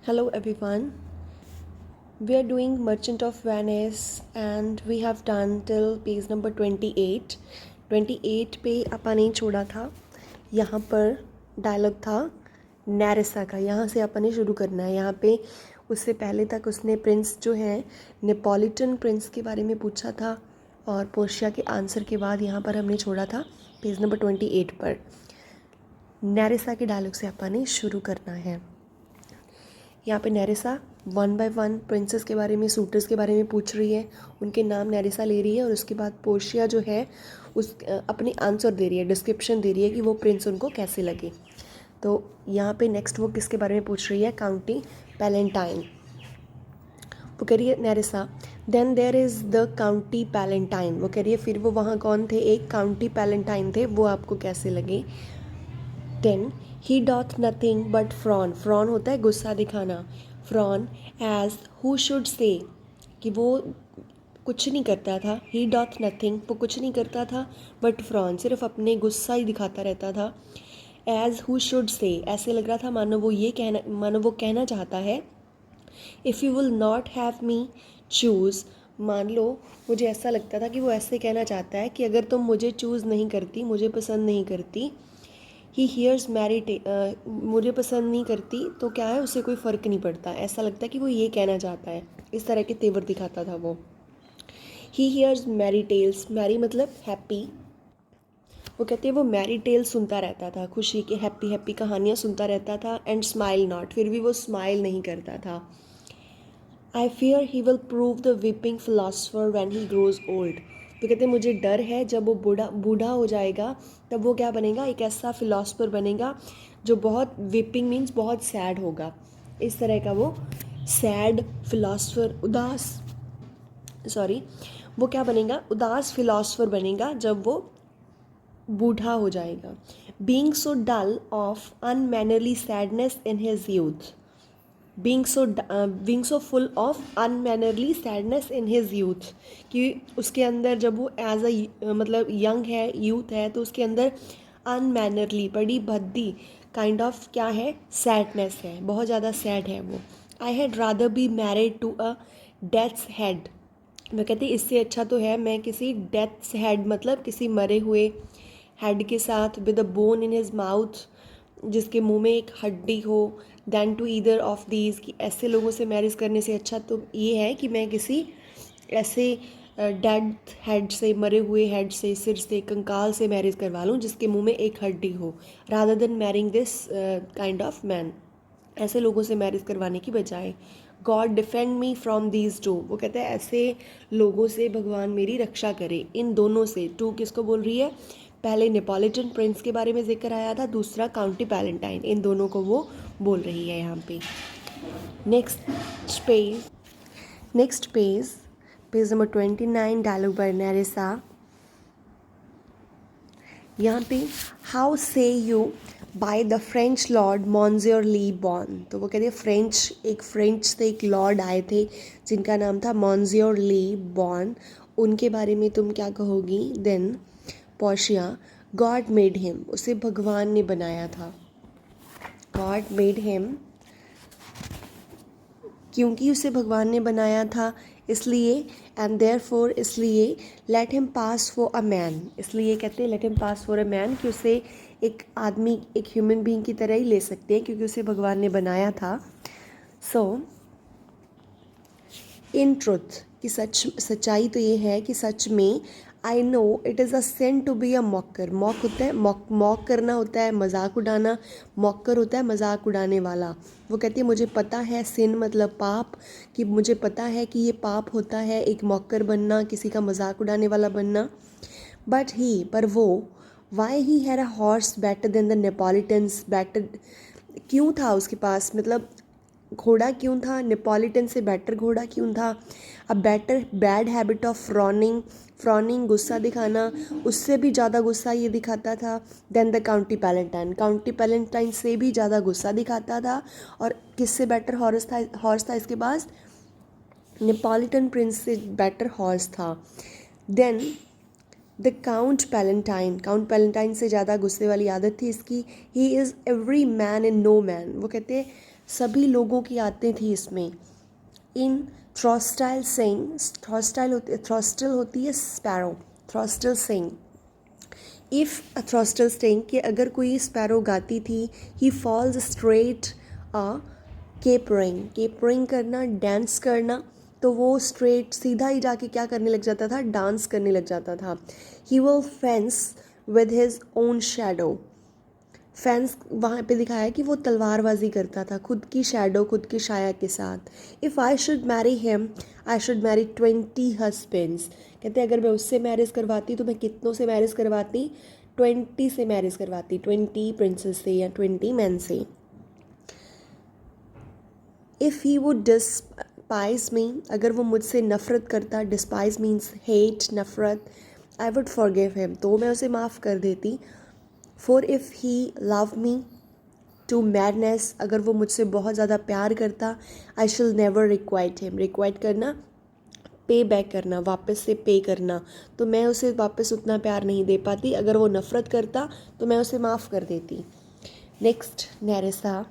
Hello everyone. We are doing Merchant of Venice and we have done till page number 28. 28 पे अपन ने छोड़ा था. यहाँ पर डायलॉग था नेरेसा का. यहाँ से अपन ने शुरू करना है. यहाँ पे उससे पहले तक उसने प्रिंस जो है नेपोलिटन प्रिंस के बारे में पूछा था और पोर्शिया के आंसर के बाद यहाँ पर हमने छोड़ा था पेज नंबर 28 पर. नेरेसा के डायलॉग से अपन ने शुरू करना है. यहाँ पे नेरेसा वन बाय वन प्रिंसेस के बारे में, सूटर्स के बारे में पूछ रही है. उनके नाम नेरेसा ले रही है और उसके बाद पोर्शिया जो है उस अपनी आंसर दे रही है, डिस्क्रिप्शन दे रही है कि वो प्रिंस उनको कैसे लगे. तो यहाँ पे नेक्स्ट वो किसके बारे में पूछ रही है? County palatine. वो कह रही है Nerissa, then there is the county palatine. वो कह रही है फिर वो वहाँ कौन थे? एक काउंटी पैलेंटाइन थे, वो आपको कैसे लगे? Then he doth nothing but frown. Frown होता है गुस्सा दिखाना. Frown as who should say, कि वो कुछ नहीं करता था. ही डॉथ नथिंग, वो कुछ नहीं करता था. बट फ्रॉन, सिर्फ अपने गुस्सा ही दिखाता रहता था. एज हु शुड से, ऐसे लग रहा था मानो वो कहना चाहता है. If you will not have me choose, मान लो मुझे ऐसा लगता था कि वो ऐसे कहना चाहता है कि अगर तुम मुझे चूज़ नहीं करती, मुझे पसंद नहीं करती. ही हियर्स मैरिट, मुझे पसंद नहीं करती तो क्या है, उससे कोई फ़र्क नहीं पड़ता. ऐसा लगता है कि वो ये कहना चाहता है. इस तरह के तेवर दिखाता था वो. He hears merry tales. Merry मतलब हैप्पी. वो कहते हैं वो मैरी टेल्स सुनता रहता था, खुशी के हैप्पी हैप्पी कहानियाँ सुनता रहता था. एंड स्माइल नॉट, फिर भी वो स्माइल नहीं करता था. I fear he will prove the weeping philosopher when he grows old. तो कहते हैं मुझे डर है जब वो बूढ़ा हो जाएगा तब वो क्या बनेगा? एक ऐसा फिलासफर बनेगा जो बहुत, विपिंग मीन्स बहुत सैड होगा. इस तरह का वो सैड फिलासफर, उदास, सॉरी, वो क्या बनेगा? उदास फिलासफर बनेगा जब वो बूढ़ा हो जाएगा. Being so dull of unmannerly sadness in his youth. being so full of unmannerly sadness in his youth, कि उसके अंदर जब वो एज मतलब यंग है, यूथ है, तो उसके अंदर अनमैनरली, बड़ी भद्दी काइंड ऑफ क्या है? सैडनेस है, बहुत ज़्यादा सैड है वो. I had rather be married to a death's head. मैं कहती इससे अच्छा तो है मैं किसी डेथ्स हेड, मतलब किसी मरे हुए हेड के साथ, with a bone in his mouth, जिसके मुंह में एक हड्डी हो. Than to either of these, कि ऐसे लोगों से मैरिज करने से अच्छा तो ये है कि मैं किसी ऐसे डेड हेड से, मरे हुए हेड से, सिर से, कंकाल से मैरिज करवा लूँ जिसके मुंह में एक हड्डी हो, rather than marrying this kind of man. ऐसे लोगों से मैरिज करवाने की बजाय. God defend me from these two. वो कहते हैं ऐसे लोगों से भगवान मेरी रक्षा करे. इन दोनों से. टू किसको बोल रही है? पहले नेपोलिटन प्रिंस के बारे में जिक्र आया था, दूसरा काउंटी पैलेंटाइन. इन दोनों को वो बोल रही है यहाँ पे. Next page number 29, dialogue by Nerissa. यहाँ पे how say you by the French lord Monsieur Le Bon. तो वो कहते हैं फ्रेंच से एक लॉर्ड आए थे जिनका नाम था मॉन्जियर ली बॉन. उनके बारे में तुम क्या कहोगी? Then Portia, God made him. उसे भगवान ने बनाया था. गॉड मेड हिम, क्योंकि उसे भगवान ने बनाया था इसलिए. एंड देयरफॉर, इसलिए. Let him pass for a man, इसलिए कहते हैं let him pass for a man, कि उसे एक आदमी, एक ह्यूमन बीइंग की तरह ही ले सकते हैं क्योंकि उसे भगवान ने बनाया था. सो इन ट्रुथ, कि सच्चाई तो ये है कि सच में, I know it is a sin to be a mocker. Mock होता है, मॉक करना होता है मजाक उड़ाना. मॉकर होता है मजाक उड़ाने वाला. वो कहती है मुझे पता है, सिन मतलब पाप, कि मुझे पता है कि ये पाप होता है एक मॉकर बनना, किसी का मजाक उड़ाने वाला बनना. बट ही, पर वो, why he had a horse better than the Neapolitans. Better क्यों था उसके पास, मतलब घोड़ा क्यों था? नेपोलिटन से बेटर घोड़ा क्यों था? A better bad habit of frowning गुस्सा दिखाना, उससे भी ज़्यादा गुस्सा ये दिखाता था. देन द काउंटी पैलेंटाइन से भी ज़्यादा गुस्सा दिखाता था. और किससे बेटर हॉर्स था इसके पास? नेपोलिटन प्रिंस से बेटर हॉर्स था. देन द काउंट पैलेंटाइन से ज़्यादा गुस्से वाली आदत थी इसकी. He is every man and no man. वो कहते हैं सभी लोगों की आते थी इसमें। इन थ्रॉस्टाइल सिंग, थ्रॉस्टल होती है sparrow, throstle sing. If a throstle sting, कि अगर कोई स्पैरो गाती थी, ही फॉल्स स्ट्रेट अ केपरिंग, केपरिंग करना, डांस करना, तो वो स्ट्रेट सीधा ही जाके क्या करने लग जाता था, डांस करने लग जाता था। He will fence with his own shadow, fans वहाँ पे दिखाया है कि वो तलवारबाजी करता था खुद की शैडो, खुद की छाया के साथ। If I should marry him, I should marry 20 husbands, कहते अगर मैं उससे मैरिज करवाती तो मैं कितनों से मैरिज करवाती, 20 से मैरिज करवाती, 20 प्रिंसेस से या 20 मैन से। इफ़ ही वुड डिस्पाइज मी, अगर वो मुझसे नफ़रत करता, डिस्पाइज मीन्स हेट, नफ़रत, आई वुड फॉरगिव हिम, तो मैं उसे माफ़ कर देती। For if he love me to madness, अगर वो मुझसे बहुत ज़्यादा प्यार करता, आई शिल नेवर रिक्वाइट हिम, रिक्वाइट करना पे बैक करना, वापस से पे करना, तो मैं उसे वापस उतना प्यार नहीं दे पाती। अगर वो नफ़रत करता तो मैं उसे माफ़ कर देती। Next Nerissa,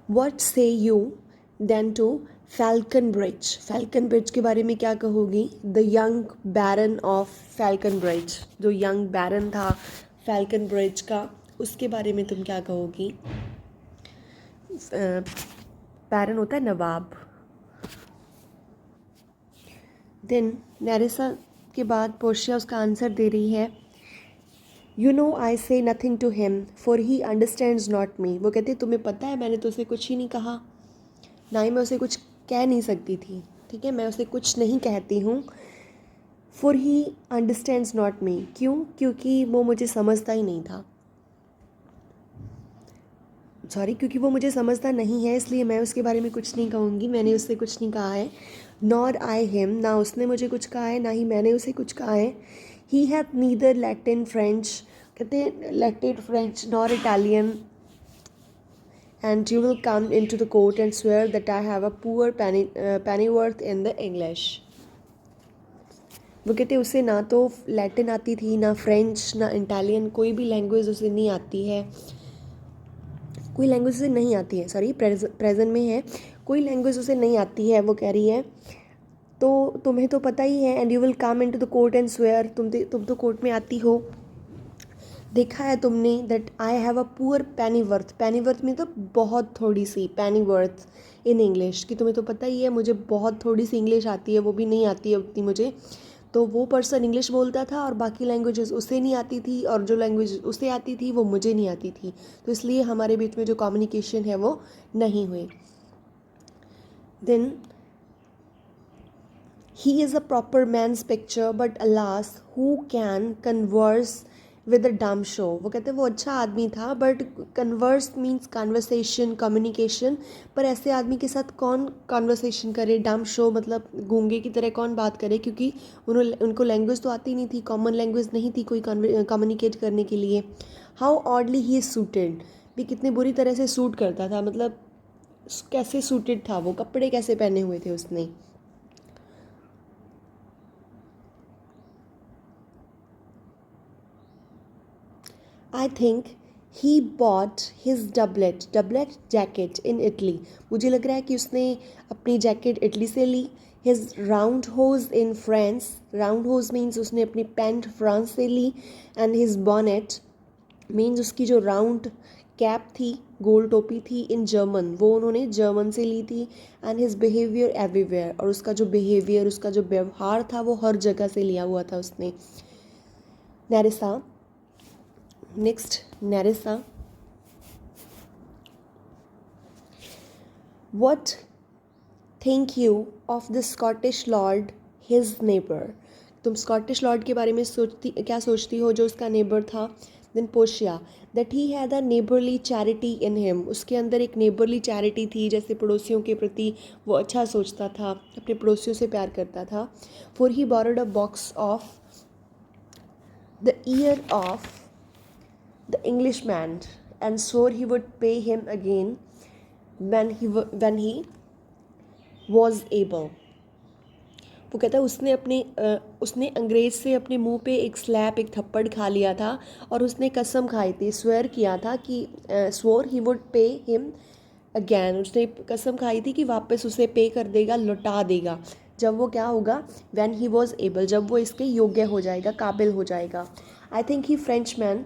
what say you then to Falconbridge, Falconbridge के बारे में क्या कहोगी, the young baron of Falconbridge, जो यंग बैरन था फैल्कन ब्रिज का, उसके बारे में तुम क्या कहोगी। बैरन होता है नवाब। देन नेरेसा के बाद पोर्शिया उसका आंसर दे रही है, you know I say nothing to him for he understands not me, वो कहते तुम्हें पता है मैंने तो उसे कुछ ही नहीं कहा, ना ही मैं उसे कुछ कह नहीं सकती थी, ठीक है, मैं उसे कुछ नहीं कहती हूँ। फॉर ही अंडरस्टैंड्स नॉट मी, क्यों, क्योंकि वो मुझे समझता ही नहीं था, सॉरी, क्योंकि वो मुझे समझता नहीं है, इसलिए मैं उसके बारे में कुछ नहीं कहूँगी, मैंने उससे कुछ नहीं कहा है। नॉर आई हिम, ना उसने मुझे कुछ कहा है, ना ही मैंने उसे कुछ कहा है। He hath neither Latin French, कहते हैं Latin French nor Italian, and you will come into the court and swear that I have a poor pennyworth in the English. वो कहते उसे ना तो लैटिन आती थी, ना फ्रेंच, ना इटालियन, कोई भी लैंग्वेज उसे नहीं आती है, कोई लैंग्वेज उसे नहीं आती है, सॉरी प्रेजेंट में है, कोई लैंग्वेज उसे नहीं आती है, वो कह रही है। तो तुम्हें तो पता ही है, and you will come into the court and swear, तुम तो कोर्ट में आती हो, देखा है तुमने, that I have a poor pennyworth, pennyworth में तो बहुत थोड़ी सी, पेनीवर्थ इन इंग्लिश, कि तुम्हें तो पता ही है मुझे बहुत थोड़ी सी इंग्लिश आती है, वो भी नहीं आती है उतनी मुझे। तो वो पर्सन इंग्लिश बोलता था और बाकी लैंग्वेजेस उसे नहीं आती थी, और जो लैंग्वेज उसे आती थी वो मुझे नहीं आती थी, तो इसलिए हमारे बीच में जो कम्युनिकेशन है वो नहीं हुई। Then he is a proper man's picture but alas who can converse with a dumb show, वो कहते हैं वो अच्छा आदमी था but converse means conversation, communication, पर ऐसे आदमी के साथ कौन कन्वर्सेशन करे, डम शो मतलब गूंगे की तरह कौन बात करे, क्योंकि उनको लैंग्वेज तो आती नहीं थी, कॉमन लैंग्वेज नहीं थी कोई कम्युनिकेट करने के लिए। How oddly he is suited, भी कितनी बुरी तरह से सूट करता था, मतलब कैसे सूटेड था वो, कपड़े कैसे पहने हुए थे उसने। आई think he bought his doublet, doublet jacket in Italy, मुझे लग रहा है कि उसने अपनी जैकेट इटली से ली। His round hose in France, round hose means उसने अपनी पैंट फ्रांस से ली। एंड हिज बॉनेट मीन्स उसकी जो राउंड कैप थी, गोल टोपी थी, इन जर्मन, वो उन्होंने जर्मन से ली थी। एंड हिज बिहेवियर एवरीवेयर, और उसका जो बिहेवियर, उसका जो व्यवहार था वो हर जगह से लिया हुआ था उसने। नेरिसा, next नेरिसा, what think you of the Scottish Lord his neighbour, तुम स्कॉटिश लॉर्ड के बारे में क्या सोचती हो जो उसका नेबर था। देन पोशिया, that he had a neighbourly charity in him, उसके अंदर एक नेबरली चैरिटी थी, जैसे पड़ोसियों के प्रति वो अच्छा सोचता था, अपने पड़ोसियों से प्यार करता था। For he borrowed a box of the year of the Englishman and swore he would pay him again when he was able. वो कहता है उसने अंग्रेज से अपने मुंह पे एक स्लैप, एक थप्पड़ खा लिया था, और उसने कसम खाई थी, स्वेयर किया था कि swore he would pay him again उसने कसम खाई थी कि वापस उसे पे कर देगा, लौटा देगा, जब वो क्या होगा, व्हेन ही वॉज एबल, जब वो इसके योग्य हो जाएगा, काबिल हो जाएगा. I think he French man,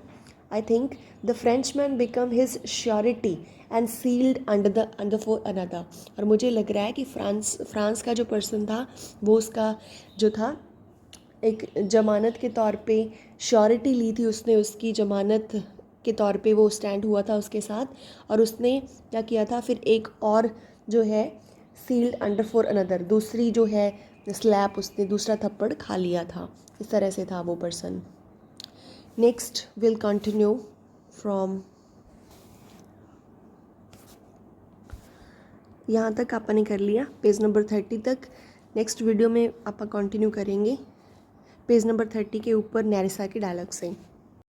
I think the French man become his surety and sealed under for another. और मुझे लग रहा है कि फ्रांस का जो पर्सन था वो उसका जो था एक ज़मानत के तौर पे श्योरिटी ली थी उसने, उसकी ज़मानत के तौर पे वो स्टैंड हुआ था उसके साथ. और उसने क्या किया था फिर, एक और जो है सील्ड अंडर फॉर अनदर, दूसरी जो है स्लैप, उसने दूसरा थप्पड़ खा लिया था. इस तरह से था वो person. Next will continue from यहाँ तक आपने कर लिया, पेज नंबर 30 तक. नेक्स्ट वीडियो में आप कंटिन्यू करेंगे पेज नंबर 30 के ऊपर नैरिसा के डायलॉग से.